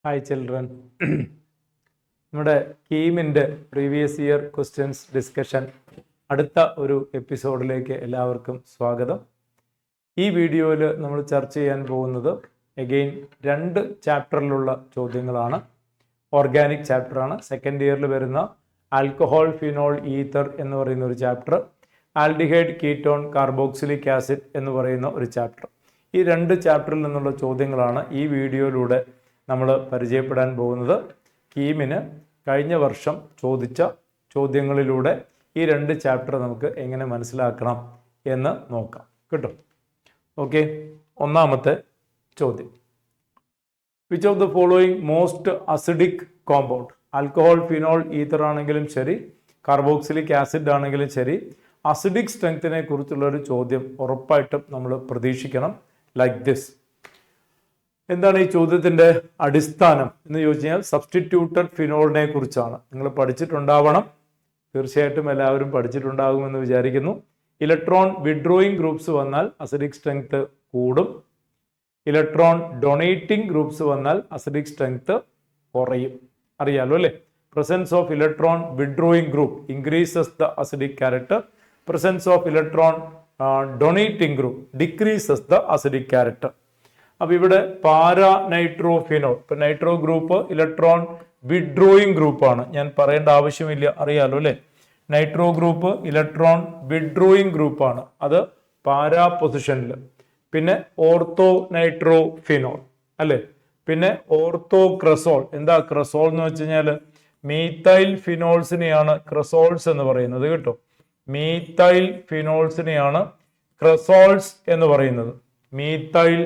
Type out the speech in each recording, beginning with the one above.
Hi children. നമ്മുടെ കീമിൻ്റെ previous year questions discussion അടുത്ത ഒരു എപ്പിസോഡിലേക്ക് എല്ലാവർക്കും സ്വാഗതം. ഈ വീഡിയോയിൽ നമ്മൾ ചർച്ച ചെയ്യാൻ പോകുന്നത് അഗെയിൻ 2 ചാപ്റ്ററിലുള്ള ചോദ്യങ്ങളാണ്. ഓർഗാനിക് ചാപ്റ്ററാണ്. സെക്കൻഡ് ഇയറിൽ വരുന്ന ആൽക്കഹോൾ, ഫിനോൾ, ഈത്തർ എന്ന് പറയുന്ന ഒരു chapter, aldehyde, ketone, carboxylic acid എന്ന് പറയുന്ന ഒരു ചാപ്റ്റർ. ഈ 2 ചാപ്റ്ററിൽ നിന്നുള്ള ചോദ്യങ്ങളാണ് ഈ വീഡിയോയിലൂടെ നമ്മൾ പരിചയപ്പെടാൻ പോകുന്നത്. കീമിന് കഴിഞ്ഞ വർഷം ചോദിച്ച ചോദ്യങ്ങളിലൂടെ ഈ 2 ചാപ്റ്റർ നമുക്ക് എങ്ങനെ മനസ്സിലാക്കണം എന്ന് നോക്കാം. കിട്ടും? ഓക്കെ. ഒന്നാമത്തെ ചോദ്യം, which of the following most acidic compound? Alcohol, phenol, ether ആണെങ്കിലും ശരി, കാർബോക്സിലിക് ആസിഡ് ആണെങ്കിലും ശരി, അസിഡിക് സ്ട്രെങ്ത്തിനെ കുറിച്ചുള്ള ഒരു ചോദ്യം ഉറപ്പായിട്ടും നമ്മൾ പ്രതീക്ഷിക്കണം. Like this. എന്താണ് ഈ ചോദ്യത്തിൻ്റെ അടിസ്ഥാനം എന്ന് ചോദിച്ചു കഴിഞ്ഞാൽ സബ്സ്റ്റിറ്റ്യൂട്ടഡ് ഫിനോളിനെ കുറിച്ചാണ്. നിങ്ങൾ പഠിച്ചിട്ടുണ്ടാവണം, തീർച്ചയായിട്ടും എല്ലാവരും പഠിച്ചിട്ടുണ്ടാകുമെന്ന് വിചാരിക്കുന്നു. ഇലക്ട്രോൺ വിഡ്രോയിങ് ഗ്രൂപ്പ്സ് വന്നാൽ അസിഡിക് സ്ട്രെങ്ത് കൂടും. ഇലക്ട്രോൺ ഡൊണേറ്റിംഗ് ഗ്രൂപ്പ്സ് വന്നാൽ അസിഡിക് സ്ട്രെങ്ത് കുറയും. അറിയാലോ അല്ലേ? Presence of electron withdrawing group increases the acidic character. Presence of electron donating group decreases the acidic character. അപ്പോൾ ഇവിടെ പാരാ നൈട്രോഫിനോൾ, ഇപ്പം നൈട്രോ ഗ്രൂപ്പ് ഇലക്ട്രോൺ വിഡ്രോയിങ് ഗ്രൂപ്പാണ്, ഞാൻ പറയേണ്ട ആവശ്യമില്ല, അറിയാലോ അല്ലേ? നൈട്രോ ഗ്രൂപ്പ് ഇലക്ട്രോൺ വിഡ്രോയിങ് ഗ്രൂപ്പാണ്, അത് പാരാ പൊസിഷനിൽ. പിന്നെ ഓർത്തോ നൈട്രോ ഫിനോൾ അല്ലേ? പിന്നെ ഓർത്തോ ക്രസോൾ. എന്താ ക്രസോൾ എന്ന് വെച്ച് കഴിഞ്ഞാൽ മീത്തൈൽ ഫിനോൾസിനെയാണ് ക്രസോൾസ് എന്ന് പറയുന്നത്. കേട്ടോ, മീത്തൈൽ ഫിനോൾസിനെയാണ് ക്രസോൾസ് എന്ന് പറയുന്നത്. Methyl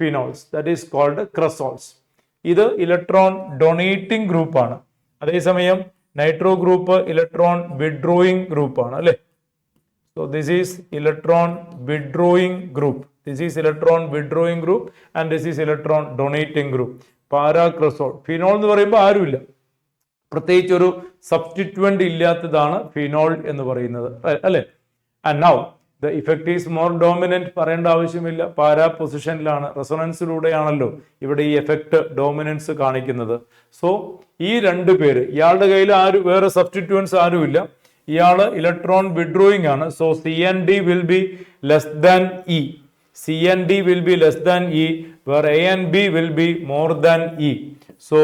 phenols, that is called cresols. ഇത് ഇലക്ട്രോൺ ഡൊണേറ്റിംഗ് ഗ്രൂപ്പാണ്. അതേസമയം നൈട്രോ ഗ്രൂപ്പ് ഇലക്ട്രോൺ വിഡ്രോയിങ് ഗ്രൂപ്പാണ് അല്ലേ? So this is electron withdrawing group, this is electron withdrawing group and this is electron donating group. Paracresol. Phenol എന്ന് പറയുമ്പോൾ ആരുമില്ല, പ്രത്യേകിച്ച് ഒരു സബ്സ്റ്റിറ്റ്യൂവന്റ് ഇല്ലാത്തതാണ് ഫിനോൾ എന്ന് പറയുന്നത് അല്ലേ? And now the effect is more dominant, പറയേണ്ട ആവശ്യമില്ല, പാരാ പൊസിഷനിലാണ്. റെസൊണൻസിലൂടെയാണല്ലോ ഇവിടെ ഈ എഫക്റ്റ് ഡോമിനൻസ് കാണിക്കുന്നത്. സോ ഈ 2 പേര്, ഇയാളുടെ കയ്യിൽ വേറെ സബ്സ്റ്റിറ്റ്യൂവൻസ് ആരുമില്ല, ഇയാള് ഇലക്ട്രോൺ വിഡ്രോയിങ് ആണ്. So CND will be less than E. CND will be less than E, where A and B will be more than E. So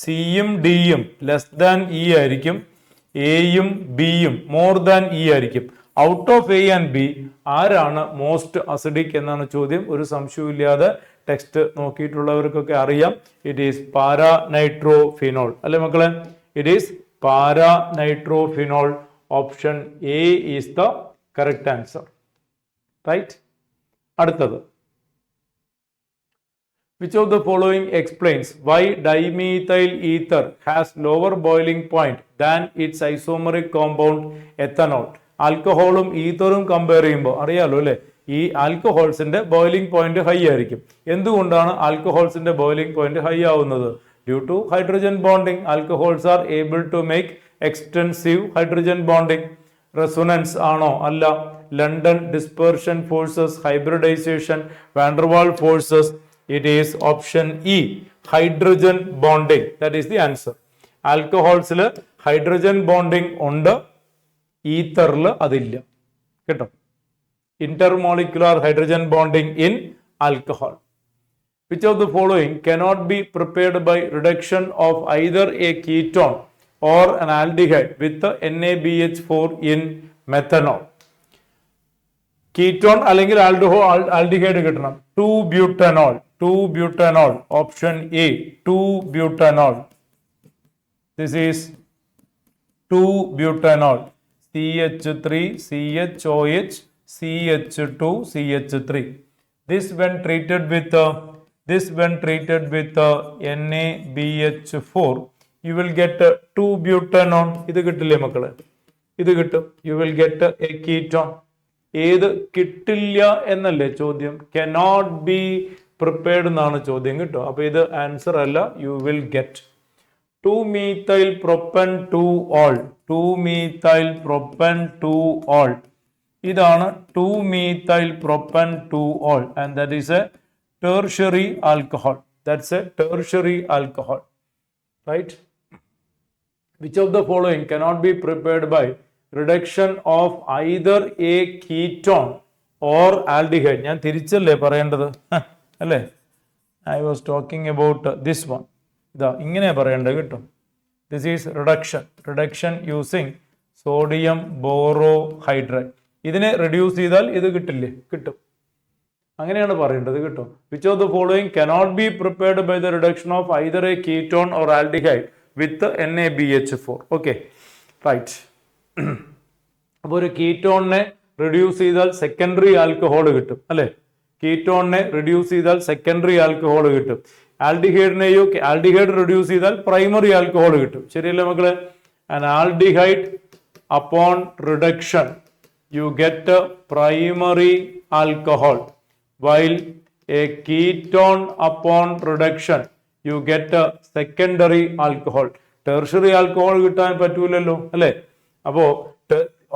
സിയും ഡിയും ലെസ് ദാൻ E ആയിരിക്കും, എയും ബിയും മോർ ദാൻ E ആയിരിക്കും. Out of A and B ആരാണ് most acidic എന്നാണ് ചോദ്യം. ഒരു സംശയമില്ലാതെ ടെക്സ്റ്റ് നോക്കിയിട്ടുള്ളവർക്കൊക്കെ അറിയാം, it is para nitro phenol അല്ലെ മക്കളെ? It is para nitro phenol. Option A is the correct answer. Right. അടുത്തത്, which of the following explains why dimethyl ether has lower boiling point than its isomeric compound ethanol? ആൽക്കഹോളും ഈത്തറും compare ചെയ്യുമ്പോൾ അറിയാലോ അല്ലെ, ഈ ആൽക്കഹോൾസിന്റെ boiling point high ആയിരിക്കും. എന്തുകൊണ്ടാണ് ആൽക്കഹോൾസിന്റെ ബോയിലിംഗ് പോയിന്റ് ഹൈ ആവുന്നത്? Due to hydrogen bonding. Alcohols are able to make extensive hydrogen bonding. Resonance ആണോ? അല്ല. London dispersion forces, hybridization, van der Waals forces. It is option E, hydrogen bonding. That is the answer. ആൽക്കഹോൾസിൽ hydrogen bonding ഉണ്ട്, ഈത്തറിൽ അതില്ല. കേട്ടോ, intermolecular hydrogen bonding in alcohol. Which of the following cannot be prepared by reduction of either a ketone or an aldehyde with NaBH4 in methanol? Ketone അല്ലെങ്കിൽ aldehyde കിട്ടണം. 2-butanol. 2-butanol. Option A, 2-butanol. This is 2-butanol. CH3 CHOH CH2 CH3. This when treated with NaBH4 you will get 2-butanol. ഇത് കിട്ടില്ലേ മക്കളെ? ഇത് കിട്ടും. You will get a ketone. ഏത് കിട്ടില്ല എന്നല്ലേ ചോദ്യം? കനോട്ട് ബി പ്രിപ്പയർഡ് എന്നാണ് ചോദ്യം. കേട്ടോ, അപ്പൊ ഇത് ആൻസർ അല്ല. U will get 2-methyl propan 2-ol. 2-methyl propan 2-ol. ഇതാണ് 2-methyl propan 2-ol and that is a tertiary alcohol. That's a tertiary alcohol, right? Which of the following cannot be prepared by reduction of either a ketone or aldehyde? ഞാൻ തിരിച്ചല്ലേ പറയേണ്ടത് അല്ലേ? I was talking about this one. ഇതാ ഇങ്ങനെ പറയേണ്ടത് കേട്ടോ. This is reduction using sodium borohydride. ഇതിനെ reduce ചെയ്താൽ ഇത് കിട്ടില്ലേ? കിട്ടും. അങ്ങനെയാണ് പറയേണ്ടത് കേട്ടോ. Which of the following cannot be prepared by the reduction of either a ketone or aldehyde with NaBH4? Okay, right. അപ്പോൾ ഒരു കീറ്റോണിനെ റെഡ്യൂസ് ചെയ്താൽ സെക്കൻഡറി ആൽക്കഹോൾ കിട്ടും അല്ലെ? കീറ്റോണിനെ റെഡ്യൂസ് ചെയ്താൽ സെക്കൻഡറി ആൽക്കഹോൾ കിട്ടും. ആൽഡിഹൈഡ് റെഡ്യൂസ് ചെയ്താൽ പ്രൈമറി ആൽക്കഹോൾ കിട്ടും. ശരിയല്ലേ മക്കളെ? And aldehyde upon reduction you get a primary alcohol, while a ketone upon reduction you get a secondary alcohol. Tertiary alcohol കിട്ടാൻ പറ്റൂലല്ലോ അല്ലേ? അപ്പോൾ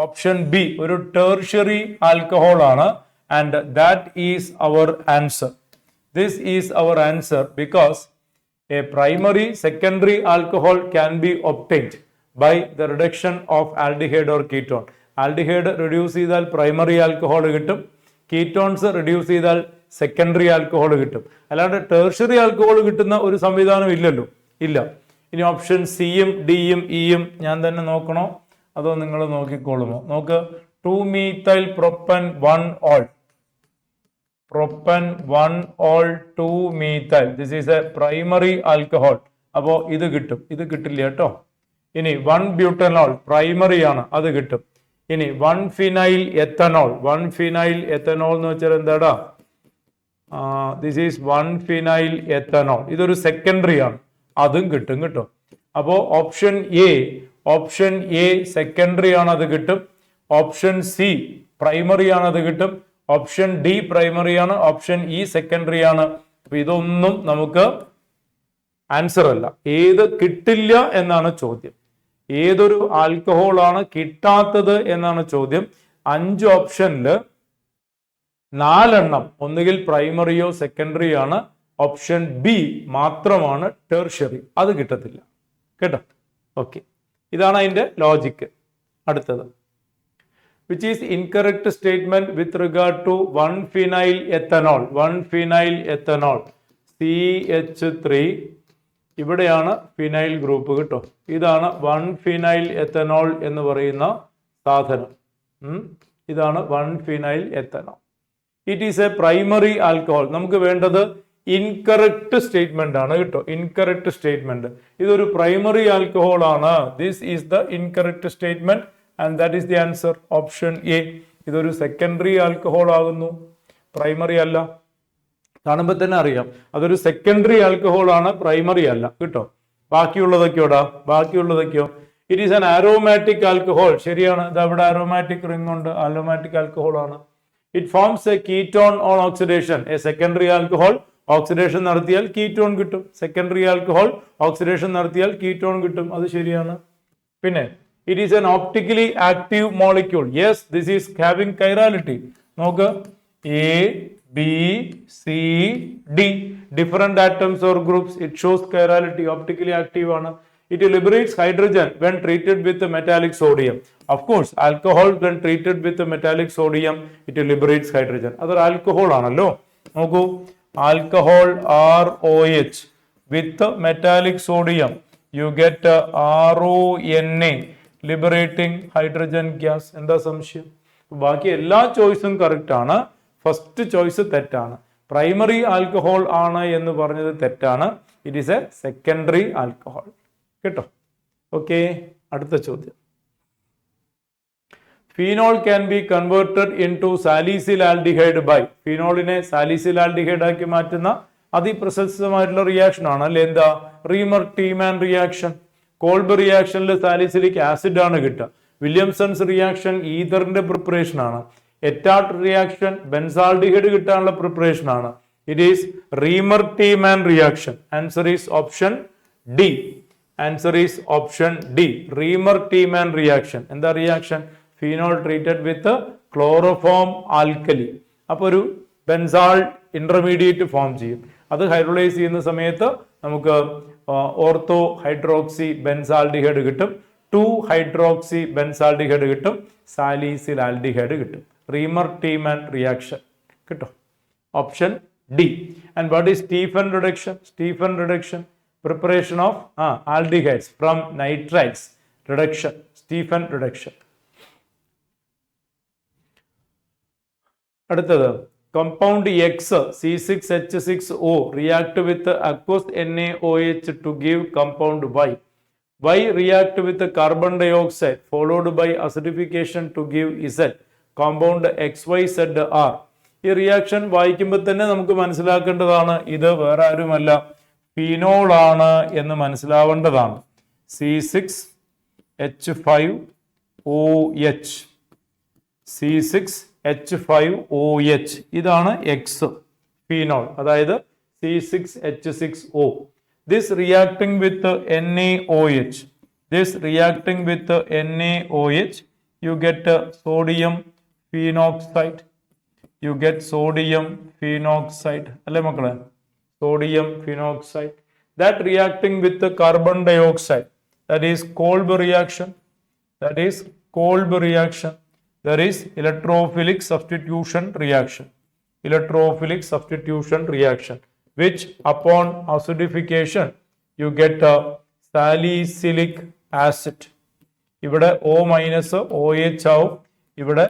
ഓപ്ഷൻ ബി ഒരു tertiary alcohol ആണ്, and that is our answer. This is our answer because a primary secondary alcohol can be obtained by the reduction of aldehyde or ketone. Aldehyde reduce ചെയ്താൽ primary alcohol കിട്ടും, ketones reduce ചെയ്താൽ secondary alcohol കിട്ടും. അല്ലാണ്ട് tertiary alcohol കിട്ടുന്ന ഒരു സംവിധാനം ഇല്ലല്ലോ, ഇല്ല. ഇനി ഓപ്ഷൻ സിയും ഡിയും ഇയും ഞാൻ തന്നെ നോക്കണോ അതോ നിങ്ങൾ നോക്കിക്കോളുമോ? നോക്ക്. 2-methyl propan 1-ol, propan 1-ol 2-methyl. This is A primary alcohol. അപ്പോൾ ഇത് കിട്ടും, ഇത് കിട്ടില്ല കേട്ടോ. ഇനി 1-butanol പ്രൈമറി ആണ്, അത് കിട്ടും. ഇനി 1-phenyl ethanol, 1-phenyl ethanol എന്ന് വെച്ചാൽ എന്താടാ? This is 1-phenyl ethanol. ഇതൊരു സെക്കൻഡറി ആണ്, അതും കിട്ടും കേട്ടോ. അപ്പോൾ ഓപ്ഷൻ എ സെക്കൻഡറി ആണ്, അത് കിട്ടും. ഓപ്ഷൻ സി പ്രൈമറി ആണ്, അത് കിട്ടും. ഓപ്ഷൻ ഡി പ്രൈമറി ആണ്, ഓപ്ഷൻ ഇ സെക്കൻഡറി ആണ്. അപ്പൊ ഇതൊന്നും നമുക്ക് ആൻസർ അല്ല. ഏത് കിട്ടില്ല എന്നാണ് ചോദ്യം. ഏതൊരു ആൽക്കഹോൾ ആണ് കിട്ടാത്തത് എന്നാണ് ചോദ്യം. 5 ഓപ്ഷനിൽ 4 ഒന്നുകിൽ പ്രൈമറിയോ സെക്കൻഡറി ആണ്. ഓപ്ഷൻ ബി മാത്രമാണ് ടെർഷ്യറി, അത് കിട്ടത്തില്ല കേട്ടോ. ഓക്കെ, ഇതാണ് അതിന്റെ ലോജിക്ക്. അടുത്തത്, which is incorrect statement with regard to 1-phenyl ethanol, 1-phenyl ethanol CH3. ഇവിടെയാണ് ഫിനൈൽ ഗ്രൂപ്പ് കേട്ടോ. ഇതാണ് 1-phenyl ethanol എന്ന് പറയുന്ന സാധനം. ഇതാണ് 1-phenyl ethanol. It is A primary alcohol. നമുക്ക് വേണ്ടത് ഇൻകറക്റ്റ് സ്റ്റേറ്റ്മെന്റ് ആണ് കേട്ടോ. Incorrect statement. ഇതൊരു പ്രൈമറി ആൽക്കഹോൾ ആണ്. This is the incorrect statement and that is the answer. Option A. ഇതൊരു സെക്കൻഡറി ആൽക്കഹോൾ ആകുന്നു, പ്രൈമറി അല്ല. കാണുമ്പോൾ തന്നെ അറിയാം അതൊരു സെക്കൻഡറി ആൽക്കഹോൾ ആണ്, പ്രൈമറി അല്ല കേട്ടോ. ബാക്കിയുള്ളതൊക്കെയോടാ? ബാക്കിയുള്ളതൊക്കെയോ? It is an aromatic alcohol. ശരിയാണ്, ഇത് അവിടെ ആരോമാറ്റിക് റിംഗ് ഉണ്ട്, ആരോമാറ്റിക് ആൽക്കഹോൾ ആണ്. It forms a ketone on oxidation. A secondary alcohol oxidation നടത്തിയാൽ കീറ്റോൺ കിട്ടും. സെക്കൻഡറി ആൽക്കഹോൾ ഓക്സിഡേഷൻ നടത്തിയാൽ കീറ്റോൺ കിട്ടും, അത് ശരിയാണ്. പിന്നെ it is an optically active molecule. Yes, this is having chirality. നോക്ക്, A B C D different atoms or groups. It shows chirality, optically active ആണ്. It liberates hydrogen when treated with metallic sodium. Of course, alcohol when treated with metallic sodium, it liberates hydrogen. അതൊരു alcohol ആണല്ലോ. നോക്കൂ, alcohol ROH with metallic sodium, you get RONA, liberating hydrogen gas. എന്താ സംശയം? ബാക്കി എല്ലാ ചോയ്സും correct ആണ്. First choice തെറ്റാണ്. പ്രൈമറി ആൽക്കഹോൾ ആണ് എന്ന് പറഞ്ഞത് തെറ്റാണ്. It is a secondary alcohol കേട്ടോ. ഓക്കെ, അടുത്ത ചോദ്യം. Phenol can be converted into salicylaldehyde by. ഫീനോളിനെ സാലിസിൽ ആൽഡിഹൈഡ് ആക്കി മാറ്റുന്ന അതിപ്രശസ്തമായിട്ടുള്ള റിയാക്ഷൻ ആണ് അല്ലെ? എന്താ? Reimer Tiemann reaction. കോൾബ് റിയാക്ഷനിൽ സാലിസിലിക് ആസിഡ് ആണ് കിട്ടുക. വില്യംസൺസ് റിയാക്ഷൻ ഈതറിന്റെ പ്രിപ്പറേഷൻ ആണ്. എറ്റാർട്ട് റിയാക്ഷൻ ബെൻസാൾഡിഹൈഡ് കിട്ടാനുള്ള പ്രിപ്പറേഷൻ ആണ്. It is Reimer Tiemann reaction. Answer is option D. Answer is option D, Reimer Tiemann reaction. എന്താ reaction? Phenol treated with chloroform alkali. അപ്പൊ ഒരു ബെൻസാൾ intermediate form ചെയ്യും. അത് hydrolyse ചെയ്യുന്ന സമയത്ത് നമുക്ക് ഓർത്തോ ഹൈഡ്രോക്സി ബെൻസാൽഡിഹൈഡ് കിട്ടും, 2-ഹൈഡ്രോക്സി ബെൻസാൽഡിഹൈഡ് കിട്ടും, സാലിസിൽ ആൽഡിഹൈഡ് കിട്ടും. റീമർ-ടീമാൻ റിയാക്ഷൻ കിട്ടും. Option D. And what is Stephen reduction? Stephen reduction, preparation of aldehydes from nitrites, reduction, Stephen reduction. അടുത്തത് compound X C6H6O react with aqueous NaOH to give compound Y. Y react with carbon dioxide followed by acidification to give Z. Compound XYZR. ഈ reaction വായിക്കുമ്പോൾ തന്നെ നമുക്ക് മനസ്സിലാക്കേണ്ടതാണ് ഇത് വേറെ ആരുമല്ല, phenol ആണ് എന്ന് മനസ്സിലാവേണ്ടതാണ്. C6H5OH, C6H5OH ഇതാണ് എക്സ് ഫിനോൾ, അതായത് C6H6O. This reacting with NaOH, this reacting with NaOH, you get sodium phenoxide, you get sodium phenoxide അല്ലേ മക്കളെ, sodium phenoxide. That reacting with the carbon dioxide, that is Kolbe reaction, that is Kolbe reaction. There is electrophilic substitution reaction, electrophilic substitution reaction, which upon acidification you get a salicylic acid. ഇവിടെ O minus OH ആവും, ഇവിടെ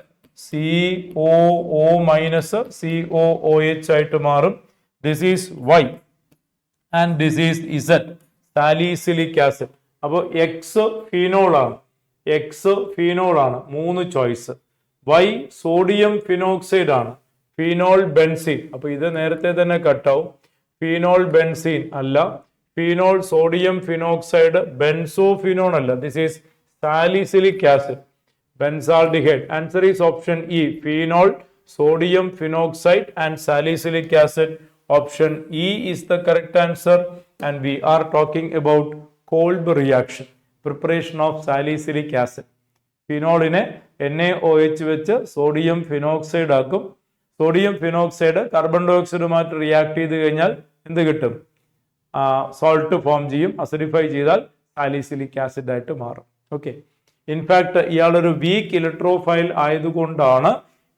COO minus COOH ആയിട്ട് മാറും. This is Y and this is Z, salicylic acid. അപ്പോൾ X phenol ആണ്, X phenol ആണ്, 3 choice. Y sodium phenoxide ആണ്, phenol benzene. അപ്പോൾ ഇത് നേരത്തെ തന്നെ കട്ടാവും. ഫിനോൾ ബെൻസീൻ അല്ല, ഫിനോൾ സോഡിയം ഫിനോക്സൈഡ് ബെൻസോഫിനോൺ അല്ല. This is salicylic acid, benzaldehyde. Answer is option E, phenol sodium phenoxide and salicylic acid. Option E is the correct answer, and we are talking about Kolbe reaction, preparation of salicylic acid. ഫിനോളിനെ NaOH വെച്ച് sodium phenoxide ആക്കും. Sodium phenoxide carbon ഡയോക്സൈഡുമായിട്ട് react ചെയ്ത് കഴിഞ്ഞാൽ എന്ത് കിട്ടും? Salt form ചെയ്യും. Acidify ചെയ്താൽ സാലിസിലിക് ആസിഡ് ആയിട്ട് മാറും. ഓക്കെ, ഇൻഫാക്ട് ഇയാളൊരു വീക്ക് ഇലക്ട്രോഫൈൽ ആയതുകൊണ്ടാണ്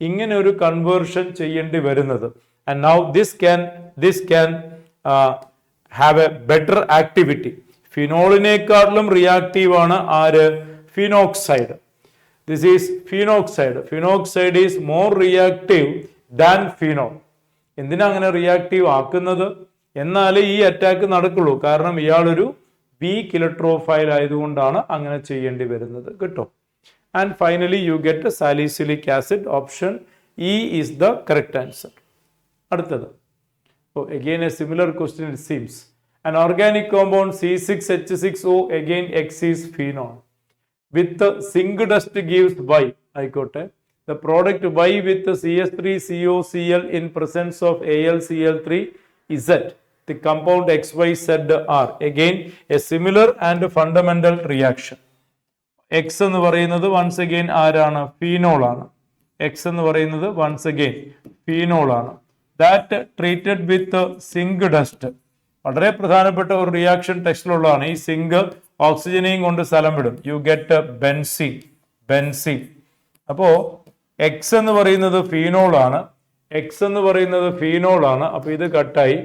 ഇങ്ങനെ ഒരു കൺവേർഷൻ ചെയ്യേണ്ടി വരുന്നത്. And now this can have a better activity. ഫിനോളിനേക്കാളും റിയാക്റ്റീവ് ആണ് ആര്? Phenoxide. This is phenoxide. Phenoxide is more reactive than phenol. എന്തിനാ അങ്ങനെ റിയാക്റ്റീവ് ആക്കുന്നത്? എന്നാലേ ഈ അറ്റാക്ക് നടക്കുള്ളൂ. കാരണം ഇയാളൊരു വീക്ക് ഇലക്ട്രോഫൈൽ ആയതുകൊണ്ടാണ് അങ്ങനെ ചെയ്യേണ്ടി വരുന്നത്. കേട്ടോ. And finally you get salicylic acid. Option E is the correct answer. അടുത്തത്, again a similar question it seems. An organic compound C6H6O, again X is phenol. With the zinc dust gives Y. ആയിക്കോട്ടെ. The product Y with CS3COCl in presence of AlCl3 is Z. The compound XYZR. Again a similar and fundamental reaction. X എന്ന് പറയുന്നത് once again ആരാണ്? Phenol ആണ്. X എന്ന് പറയുന്നത് once again phenol ആണ്. That treated with zinc dust. വളരെ പ്രധാനപ്പെട്ട ഒരു റിയാക്ഷൻ ടെക്സ്റ്റിലുള്ളതാണ്. ഈ സിങ്ക് ഓക്സിജനെയും കൊണ്ട് സ്ഥലം വിടും. You get benzene. ബെൻസീൻ. അപ്പോ എക്സ് എന്ന് പറയുന്നത് ഫീനോൾ ആണ്. എക്സ് എന്ന് പറയുന്നത് ഫീനോൾ ആണ്. അപ്പൊ ഇത് കട്ടായി,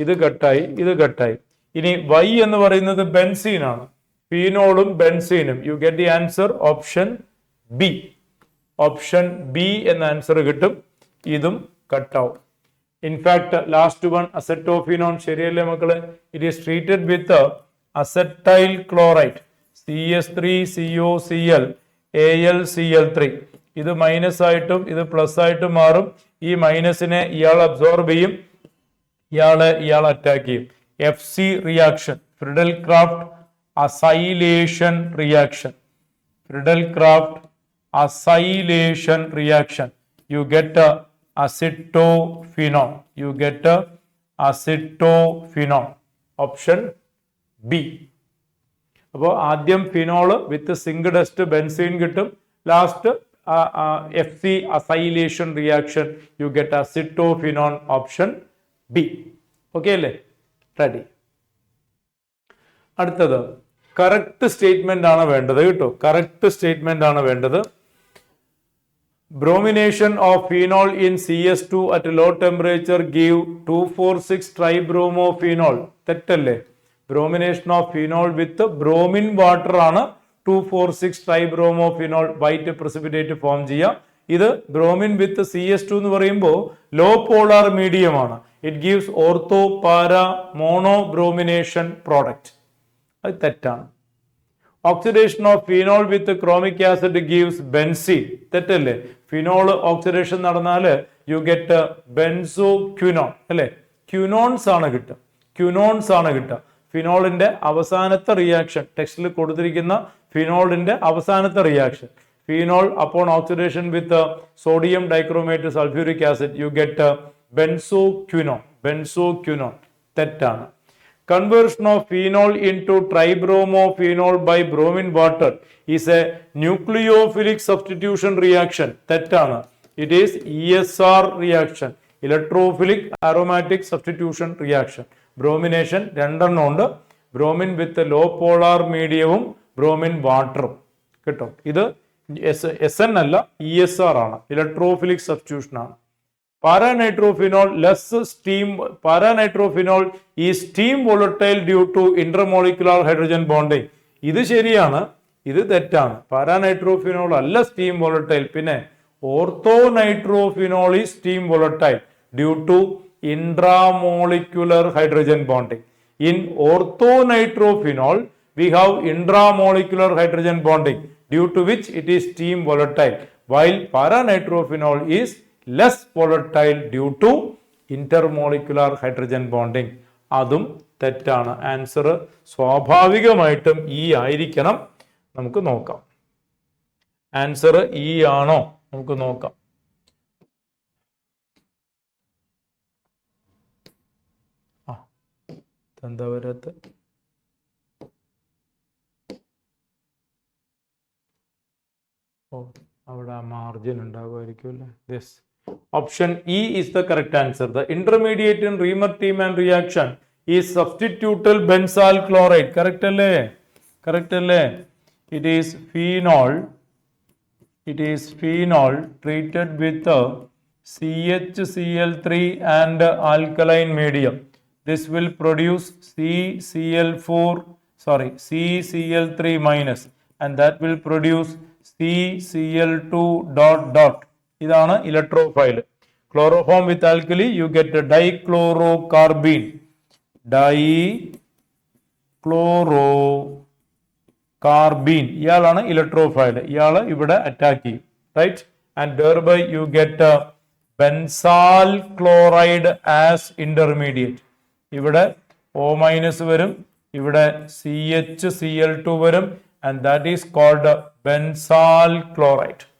ഇത് കട്ടായി, ഇത് കട്ടായി. ഇനി വൈ എന്ന് പറയുന്നത് ബെൻസീൻ ആണ്. ഫീനോളും ബെൻസീനും. You get the answer option B. Option B എന്ന ആൻസർ കിട്ടും. ഇതും കട്ടാവും. In fact last one acetophenone. ശരിയല്ലേ മക്കളെ? It is treated with acetyl chloride CS3COCl AlCl3. ഇത് മൈനസ് ആയിട്ടും ഇത് പ്ലസ് ആയിട്ടും മാറും. ഈ മൈനസിനെ ഇയാൾ അബ്സോർബ് ചെയ്യും, ഇയാൾ അറ്റാക്ക് ചെയ്യും. FC reaction, Friedel craft acylation reaction. Friedel-Crafts acylation reaction. You get acetophenone. You get acetophenone. Option B. അപ്പോൾ ആദ്യം ഫിനോള് വിത്ത് സിങ്ക് ഡസ്റ്റ് ബെൻസീൻ കിട്ടും. Last FC acylation reaction, you get acetophenone, option B. Okay അല്ലേ? Ready. അടുത്തത് correct statement ആണ് വേണ്ടത് കേട്ടോ. Correct statement ആണ് വേണ്ടത്. Bromination of phenol in CS2 at low temperature give 2,4,6 tribromophenol. തെറ്റല്ലേ? Bromination of phenol with bromine water ആണ് 2,4,6 tribromophenol white precipitate form ചെയ്യുക. ഇത് ബ്രോമിൻ വിത്ത് CS2 എന്ന് പറയുമ്പോൾ ലോ പോളാർ മീഡിയം ആണ്. ഇറ്റ് ഗീവ്സ് ഓർത്തോ പാര മോണോ ബ്രോമിനേഷൻ പ്രോഡക്റ്റ്. അത് തെറ്റാണ്. Oxidation of phenol with chromic acid gives benzene. തെറ്റല്ലേ? ഫിനോൾ ഓക്സിഡേഷൻ നടന്നാൽ യു ഗെറ്റ് ബെൻസോ ക്യൂനോൺ അല്ലെ? ക്യൂനോൺസ് ആണ് കിട്ടുക. ക്യൂനോൺസ് ആണ് കിട്ടുക. ഫിനോളിന്റെ അവസാനത്തെ റിയാക്ഷൻ ടെക്സ്റ്റിൽ കൊടുത്തിരിക്കുന്ന ഫിനോളിന്റെ അവസാനത്തെ reaction. Phenol upon oxidation with sodium dichromate sulphuric acid you get benzoquinone. Benzoquinone തെറ്റാണ്. Conversion of phenol into tribromophenol by bromine water is a nucleophilic substitution reaction. തെറ്റാണ്. It is ESR reaction, electrophilic aromatic substitution reaction. Bromination രണ്ടെണ്ണം ഉണ്ട്. Bromine വിത്ത് law polar മീഡിയവും bromine വാട്ടറും കിട്ടും. ഇത് SN അല്ല, ESR ആണ്. Electrophilic substitution ആണ്. Paranitrophenol less steam. Paranitrophenol is steam volatile due to intermolecular hydrogen bonding. ഇത് ശരിയാണ്, ഇത് തെറ്റാണ്. പാരാനൈട്രോഫിനോൾ അല്ല സ്റ്റീം വോളറ്റൈൽ. പിന്നെ orthonitrophenol is steam volatile due to intramolecular hydrogen bonding. In orthonitrophenol we have intramolecular hydrogen bonding due to which it is steam volatile, while paranitrophenol is less volatile due to intermolecular hydrogen bonding. അതും തെറ്റാണ്. Answer സ്വാഭാവികമായിട്ടും ഈ ആയിരിക്കണം. നമുക്ക് നോക്കാം. Answer ഈ ആണോ? നമുക്ക് നോക്കാം. എന്താ വരാത്ത? ഓ, അവിടെ മാർജിൻ ഉണ്ടാകുമായിരിക്കും അല്ലേ? Yes. Option E is the correct answer. The intermediate in Riemer-Tiemann reaction is substituted benzyl chloride. Correct alle? Correct alle? It is phenol. It is phenol treated with CHCl3 and alkaline medium. This will produce CCl3 minus, and that will produce CCl2 dot. ഇതാണ് electrophile. Chloroform with alkali you get dichlorocarbene. Dichlorocarbene ഇയാളാണ് electrophile. ഇയാൾ ഇവിടെ attack ചെയ്യും. Right. And thereby you get benzal chloride as intermediate. ഇവിടെ O- വരും, ഇവിടെ CHCl2 വരും, and that is called benzal chloride.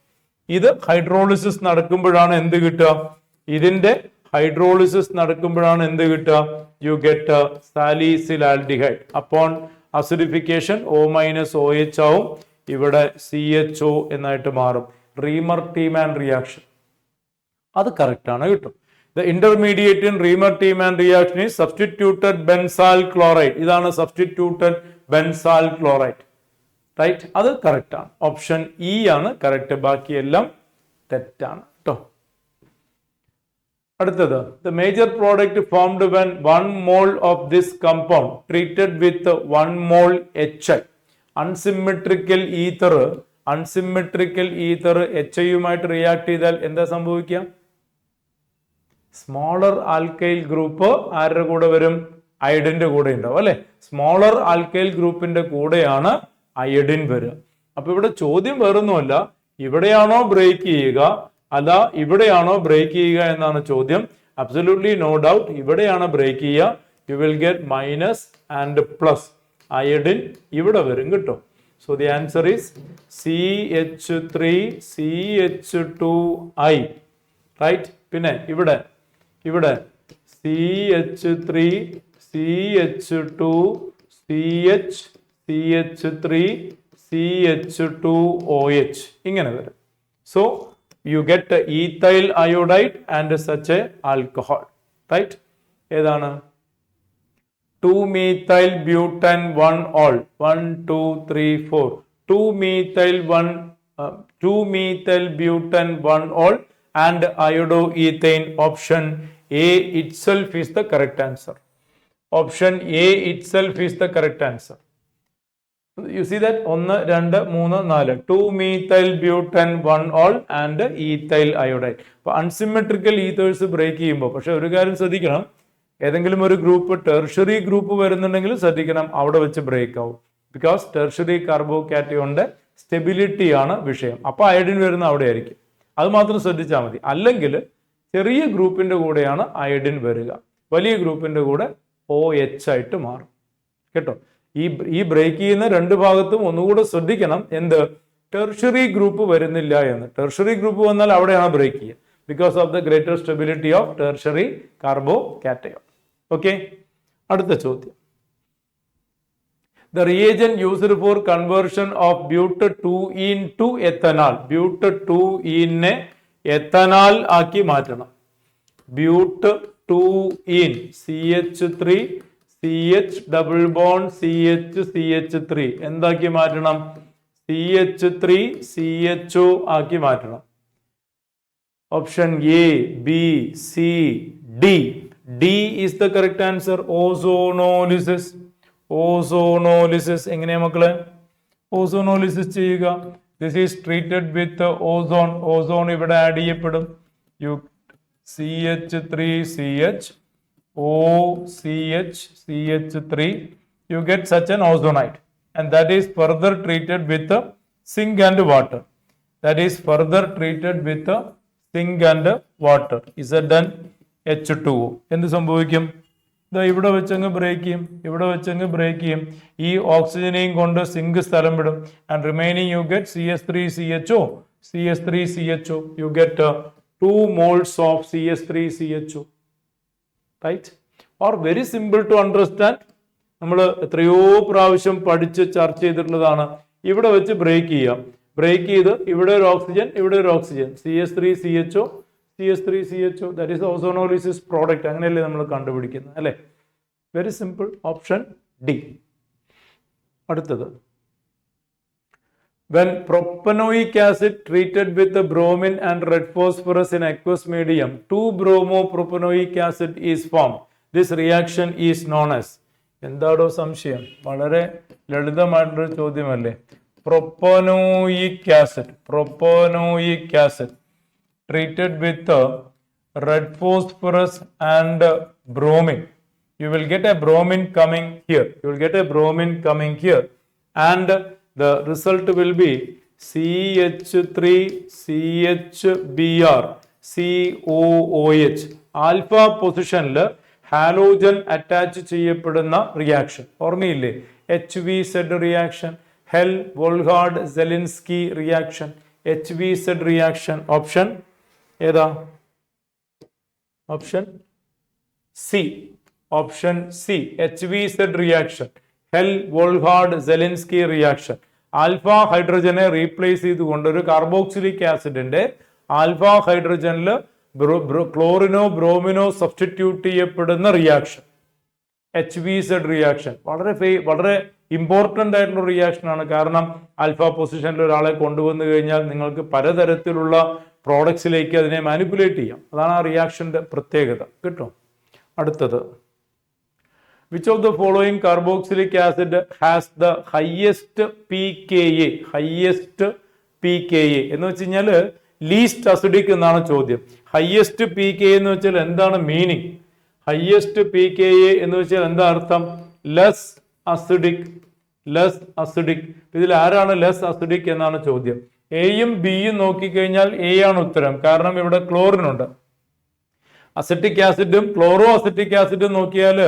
ഇത് ഹൈഡ്രോളിസിസ് നടക്കുമ്പോഴാണ് എന്ത് കിട്ടുക? ഇതിന്റെ ഹൈഡ്രോളിസിസ് നടക്കുമ്പോഴാണ് എന്ത് കിട്ടുക? You get salicylaldehyde. Upon acidification O-OH ആവും. ഇവിടെ CHO എന്നായിട്ട് മാറും. റീമർ-ടീമാൻ റിയാക്ഷൻ അത് കറക്റ്റ് ആണ് കിട്ടും. The intermediate in Riemer-Tiemann reaction is substituted benzyl chloride. ഇതാണ് substituted benzyl chloride. റൈറ്റ്. അത് കറക്റ്റ് ആണ്. ഓപ്ഷൻ ഇ ആണ് കറക്റ്റ്. ബാക്കിയെല്ലാം തെറ്റാണ് കേട്ടോ. അടുത്തത് the major product formed when 1 mole of this compound treated with 1 mole HI. Unsymmetrical ether HIയുമായിട്ട് react ചെയ്താൽ എന്താ സംഭവിക്കുക? സ്മോളർ ആൽക്കൈൽ ഗ്രൂപ്പ് ആരുടെ കൂടെ വരും? അയഡിന്റെ കൂടെ ഉണ്ടാവും അല്ലെ? സ്മോളർ ആൽക്കൈൽ ഗ്രൂപ്പിന്റെ കൂടെയാണ് അയഡിൻ വരിക. അപ്പൊ ഇവിടെ ചോദ്യം വേറൊന്നുമല്ല, ഇവിടെയാണോ ബ്രേക്ക് ചെയ്യുക അല്ല ഇവിടെയാണോ ബ്രേക്ക് ചെയ്യുക എന്നാണ് ചോദ്യം. അബ്സല്യൂട്ട്ലി നോ ഡൗട്ട് ഇവിടെയാണ് ബ്രേക്ക് ചെയ്യുക. You will get minus and plus. Iodine ഇവിടെ വരും കേട്ടോ. So the answer is CH3CH2I. Right. പിന്നെ ഇവിടെ CH3 CH2 CH3 CH2OH ഇങ്ങനെ വരും. So you get ethyl iodide and such a alcohol, right? ഏതാണ് 2-methyl butane 1-ol 1 2 3 4 2-methyl butane 1-ol and iodoethane. Option A itself is the correct answer. Option A itself is the correct answer. You see that 1 2 3 4 2-methyl butane 1-ol and ethyl iodide. അപ്പോൾ unsymmetrical ethers break ചെയ്യുമ്പോൾ പക്ഷെ ഒരു കാര്യം ശ്രദ്ധിക്കണം, ഏതെങ്കിലും ഒരു group tertiary group വരുന്നുണ്ടെങ്കിൽ ശ്രദ്ധിക്കണം, അവിടെ വെച്ച് ബ്രേക്ക് ആവും. ബിക്കോസ് ടെർഷറി കാർബോകാറ്റയോണിന്റെ സ്റ്റെബിലിറ്റി ആണ് വിഷയം. അപ്പൊ അയഡിൻ വരുന്ന അവിടെ ആയിരിക്കും, അത് മാത്രം ശ്രദ്ധിച്ചാൽ മതി. അല്ലെങ്കിൽ ചെറിയ ഗ്രൂപ്പിന്റെ കൂടെയാണ് അയഡിൻ വരിക, വലിയ ഗ്രൂപ്പിന്റെ കൂടെ OH ആയിട്ട് മാറും കേട്ടോ. ഈ ബ്രേക്ക് ചെയ്യുന്ന രണ്ട് ഭാഗത്തും ഒന്നുകൂടെ ശ്രദ്ധിക്കണം, എന്ത് ടെർഷറി ഗ്രൂപ്പ് വരുന്നില്ല എന്ന്. ടെർഷറി ഗ്രൂപ്പ് വന്നാൽ അവിടെയാണ് ബ്രേക്ക് ചെയ്യുക, because of the greater stability of tertiary carbocation. Okay, അടുത്ത ചോദ്യം. The reagent used for conversion of but2ene to ethanol. but2ene ethanol ആക്കി മാറ്റണം. but2ene CH3 CH double bond CH എന്താക്കി മാറ്റണം? CH3 CHO ആക്കി മാറ്റണം. Option A, B, C, D. D is the correct answer. ഓസോണോലിസിസ് എങ്ങനെയാ മക്കളെ ഓസോണോലിസിസ് ചെയ്യുക? This is treated with ozone ഇവിടെ ആഡ് ചെയ്യപ്പെടും. CH3CH OCH3 you get such an ozonide, and that is further treated with zinc and water. Zn എന്ത് സംഭവിക്കും? ഇവിടെ വെച്ചങ്ങ് break ചെയ്യും. ഈ ഓക്സിജനെയും കൊണ്ട് സിങ്ക് സ്ഥലം വിടും. And remaining you get CH3CHO. You get 2 moles of CH3CHO. Right? Or very simple to understand. നമ്മൾ എത്രയോ പ്രാവശ്യം പഠിച്ച് ചർച്ച ചെയ്തിട്ടുള്ളതാണ്. ഇവിടെ വെച്ച് ബ്രേക്ക് ചെയ്യാം. ബ്രേക്ക് ചെയ്ത് ഇവിടെ ഒരു oxygen CH3CHO that is ozonolysis product. അങ്ങനെയല്ലേ നമ്മൾ കണ്ടുപിടിക്കുന്നത്, അല്ലേ? Very simple. Option D. അടുത്തത്, when propanoic acid treated with the bromine and red phosphorus in aqueous medium, 2-bromopropanoic acid is formed. This reaction is known as. എന്താടോ സംശയം? വളരെ ലളിതമായിട്ടൊരു ചോദ്യമല്ലേ. propanoic acid treated with red phosphorus and bromine. You will get a bromine coming here. And the result will be CH3CHBr COOH. Alpha പൊസിഷനിൽ halogen attach ചെയ്യപ്പെടുന്ന reaction ഓർമ്മയില്ലേ? HVZ reaction, Hell Volhard Zelinsky reaction, HVZ reaction. Option ഏതാ? Option C. HVZ reaction, Hell Volhard Zelinsky reaction. Alpha ഹൈഡ്രജനെ replace ചെയ്തുകൊണ്ട് ഒരു carboxylic ആസിഡിന്റെ alpha ഹൈഡ്രജനിൽ ക്ലോറിനോ ബ്രോമിനോ സബ്സ്റ്റിറ്റ്യൂട്ട് ചെയ്യപ്പെടുന്ന റിയാക്ഷൻ HVZ റിയാക്ഷൻ. വളരെ ഇമ്പോർട്ടൻ്റ് ആയിട്ടുള്ള റിയാക്ഷൻ ആണ്. കാരണം ആൽഫ പൊസിഷനിൽ ഒരാളെ കൊണ്ടുവന്നു കഴിഞ്ഞാൽ നിങ്ങൾക്ക് പലതരത്തിലുള്ള പ്രോഡക്ട്സിലേക്ക് അതിനെ മാനിപ്പുലേറ്റ് ചെയ്യാം. അതാണ് ആ റിയാക്ഷന്റെ പ്രത്യേകത. കിട്ടും. അടുത്തത്, which of the following carboxylic acid has the highest pKa? എന്ന് വെച്ച് കഴിഞ്ഞാൽ ലീസ്റ്റ് അസിഡിക് എന്നാണ് ചോദ്യം. ഹയസ്റ്റ് pKa എന്ന് വെച്ചാൽ എന്താണ് മീനിങ്? ഹയസ്റ്റ് pKa എന്ന് വെച്ചാൽ എന്താ അർത്ഥം? Less acidic. ഇതിൽ ആരാണ് ലെസ് അസിഡിക് എന്നാണ് ചോദ്യം. എയും ബിയും നോക്കിക്കഴിഞ്ഞാൽ എ ആണ് ഉത്തരം, കാരണം ഇവിടെ ക്ലോറിൻ ഉണ്ട്. അസറ്റിക് ആസിഡും ക്ലോറോ അസറ്റിക് ആസിഡും നോക്കിയാൽ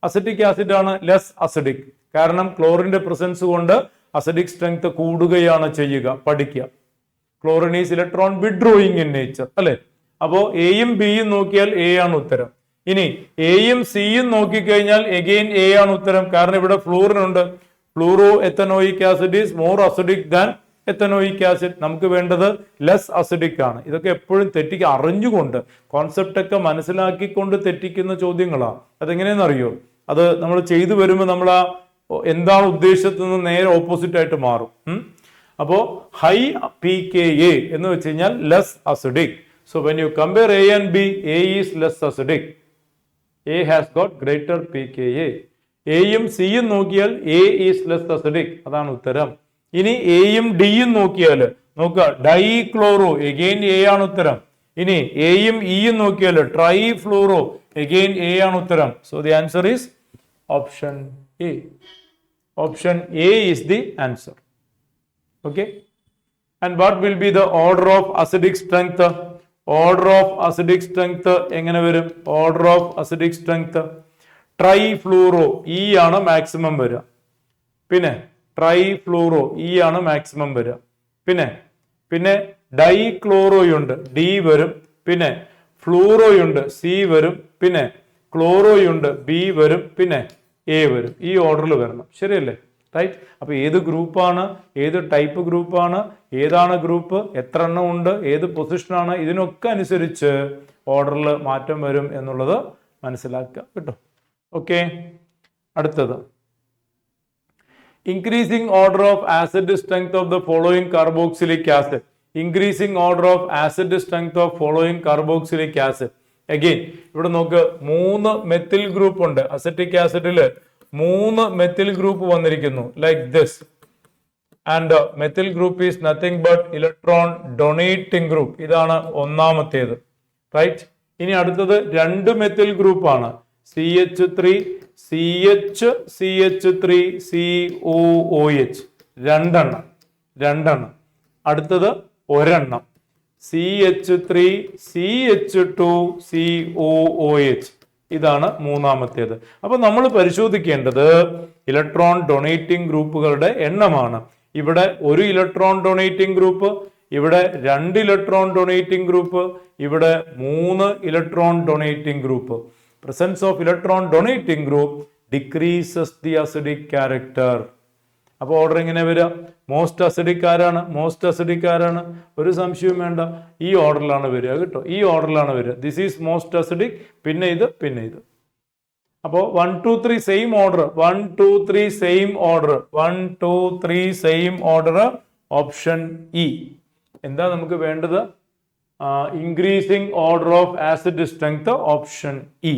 അസറ്റിക് ആസിഡ് ആണ് ലെസ് അസിഡിക്, കാരണം ക്ലോറിന്റെ പ്രസൻസ് കൊണ്ട് അസിഡിക് സ്ട്രെങ്ത് കൂടുകയാണ് ചെയ്യുക. പഠിക്കുക, chlorine is electron withdrawing in nature, അല്ലെ? അപ്പോ എയും ബിയും നോക്കിയാൽ എ ആണ് ഉത്തരം. ഇനി എയും സിയും നോക്കിക്കഴിഞ്ഞാൽ എഗെയിൻ എ ആണ് ഉത്തരം, കാരണം ഇവിടെ ഫ്ലൂറിൻ ഉണ്ട്. Fluoro ethanoic acid is more acidic than ethanoic acid. നമുക്ക് വേണ്ടത് ലെസ് അസിഡിക് ആണ്. ഇതൊക്കെ എപ്പോഴും തെറ്റിക്ക് അറിഞ്ഞുകൊണ്ട് കോൺസെപ്റ്റ് ഒക്കെ മനസ്സിലാക്കിക്കൊണ്ട് തെറ്റിക്കുന്ന ചോദ്യങ്ങളാണ്. അതെങ്ങനെയെന്ന് അറിയോ? അത് നമ്മൾ ചെയ്തു വരുമ്പോൾ നമ്മൾ ആ എന്താണ് ഉദ്ദേശിച്ചത് നിന്ന് നേരെ ഓപ്പോസിറ്റ് ആയിട്ട് മാറും. അപ്പോൾ ഹൈ pKa എന്ന് വെച്ച് കഴിഞ്ഞാൽ less acidic. So when you compare A and B, A is less acidic. A has got greater pKa. എയും സിയും നോക്കിയാൽ A is less acidic. അതാണ് ഉത്തരം. ഇനി എയും ഡിയും നോക്കിയാൽ നോക്കുക, ഡൈക്ലോറോ, എഗെയിൻ എ ആണ് ഉത്തരം. ഇനി എയും ഇയും നോക്കിയാൽ ട്രൈഫ്ലൂറോ, എഗെയിൻ എ ആണ് ഉത്തരം. So the answer is option A. Option A is the answer. Okay, and what will be the order of acidic strength? Order of acidic strength എങ്ങനെ വരും? Order of acidic strength trifluoro ഇ ആണ് maximum വരിക. പിന്നെ ട്രൈഫ്ലൂറോ ഇ ആണ് maximum വരിക. പിന്നെ ഡൈക്ലോറോയുണ്ട്, ഡി വരും. പിന്നെ ഫ്ലൂറോയുണ്ട്, സി വരും. പിന്നെ ക്ലോറോയുണ്ട്, ബി വരും. പിന്നെ എ വരും. ഈ ഓർഡറിൽ വരണം. ശരിയല്ലേ? റൈറ്റ്. അപ്പൊ ഏത് ഗ്രൂപ്പാണ്, ഏത് ടൈപ്പ് ഗ്രൂപ്പാണ്, ഏതാണ് ഗ്രൂപ്പ്, എത്ര എണ്ണം ഉണ്ട്, ഏത് പൊസിഷനാണ്, ഇതിനൊക്കെ അനുസരിച്ച് ഓർഡറിൽ മാറ്റം വരും എന്നുള്ളത് മനസ്സിലാക്കുക കേട്ടോ. ഓക്കെ, അടുത്തത് increasing order of acid strength of the following carboxylic acid. Increasing order of acid strength of following carboxylic acid. Again ഇവിടെ നോക്ക്, 3 മെത്തിൽ ഗ്രൂപ്പ് ഉണ്ട്. അസറ്റിക് ആസിഡില് 3 മെത്തിൽ ഗ്രൂപ്പ് വന്നിരിക്കുന്നു, like this. And മെത്തിൽ group is nothing but electron donating group. ഇതാണ് ഒന്നാമത്തേത്. Right. ഇനി അടുത്തത് 2 മെത്തിൽ group ആണ്. CH3 CH CH3 COOH. രണ്ടെണ്ണം. അടുത്തത് ഒരെണ്ണം CH3 CH2 COOH. ഇതാണ് മൂന്നാമത്തേത്. അപ്പൊ നമ്മൾ പരിശോധിക്കേണ്ടത് ഇലക്ട്രോൺ ഡൊണേറ്റിംഗ് ഗ്രൂപ്പുകളുടെ എണ്ണമാണ്. ഇവിടെ 1 ഇലക്ട്രോൺ ഡൊണേറ്റിംഗ് ഗ്രൂപ്പ്, ഇവിടെ 2 ഇലക്ട്രോൺ ഡൊണേറ്റിംഗ് ഗ്രൂപ്പ്, ഇവിടെ 3 electron donating group. Presence of electron donating group decreases the acidic character. അപ്പൊ ഓർഡർ എങ്ങനെ വരിക? മോസ്റ്റ് അസിഡിക് ആരാണ്? ഒരു സംശയവും വേണ്ട, ഈ ഓർഡറിലാണ് വരിക കേട്ടോ. ഈ ഓർഡറിലാണ് വരിക. ദിസ് ഈസ് മോസ്റ്റ് അസിഡിക്, പിന്നെ ഇത്. അപ്പോൾ 1 2 3 same order. 1 2 3 same order. 1 2 3 same order. Option E. എന്താ നമുക്ക് വേണ്ടത്? Increasing order of acid strength. Option E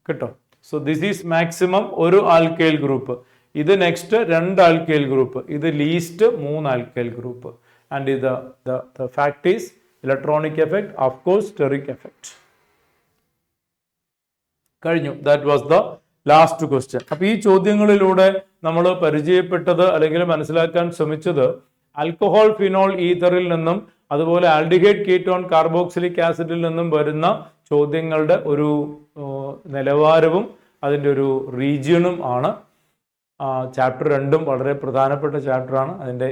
കേട്ടോ. സോ ദിസ് ഈസ് മാക്സിമം ഒരു ആൽക്കൈൽ ഗ്രൂപ്പ്. ഇത് നെക്സ്റ്റ് 2 ആൽക്കൈൽ ഗ്രൂപ്പ്. ഇത് ലീസ്റ്റ് 3 ആൽക്കൈൽ ഗ്രൂപ്പ്. ആൻഡ് ഇത് the fact is electronic effect, of course steric effect. കഴിഞ്ഞു. That was the last question. അപ്പൊ ഈ ചോദ്യങ്ങളിലൂടെ നമ്മൾ പരിചയപ്പെട്ടത് അല്ലെങ്കിൽ മനസ്സിലാക്കാൻ ശ്രമിച്ചത് ആൽക്കഹോൾ, ഫിനോൾ, ഈഥറിൽ നിന്നും അതുപോലെ ആൽഡിഹൈഡ്, കീറ്റോൺ, കാർബോക്സിലിക് ആസിഡിൽ നിന്നും വരുന്ന ചോദ്യങ്ങളുടെ ഒരു നിലവാരവും അതിൻ്റെ ഒരു റീജിയണും ആണ്. ചാപ്റ്റർ 2 വളരെ പ്രധാനപ്പെട്ട ചാപ്റ്ററാണ്. അതിൻ്റെ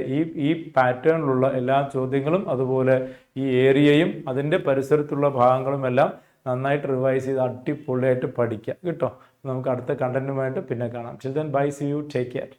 ഈ പാറ്റേണിലുള്ള എല്ലാ ചോദ്യങ്ങളും അതുപോലെ ഈ ഏരിയയും അതിൻ്റെ പരിസരത്തുള്ള ഭാഗങ്ങളും എല്ലാം നന്നായിട്ട് റിവൈസ് ചെയ്ത് അടിപൊളിയായിട്ട് പഠിക്കുക കേട്ടോ. നമുക്ക് അടുത്ത കണ്ടന്റുമായിട്ട് പിന്നെ കാണാം. Children, bye, see you, take care.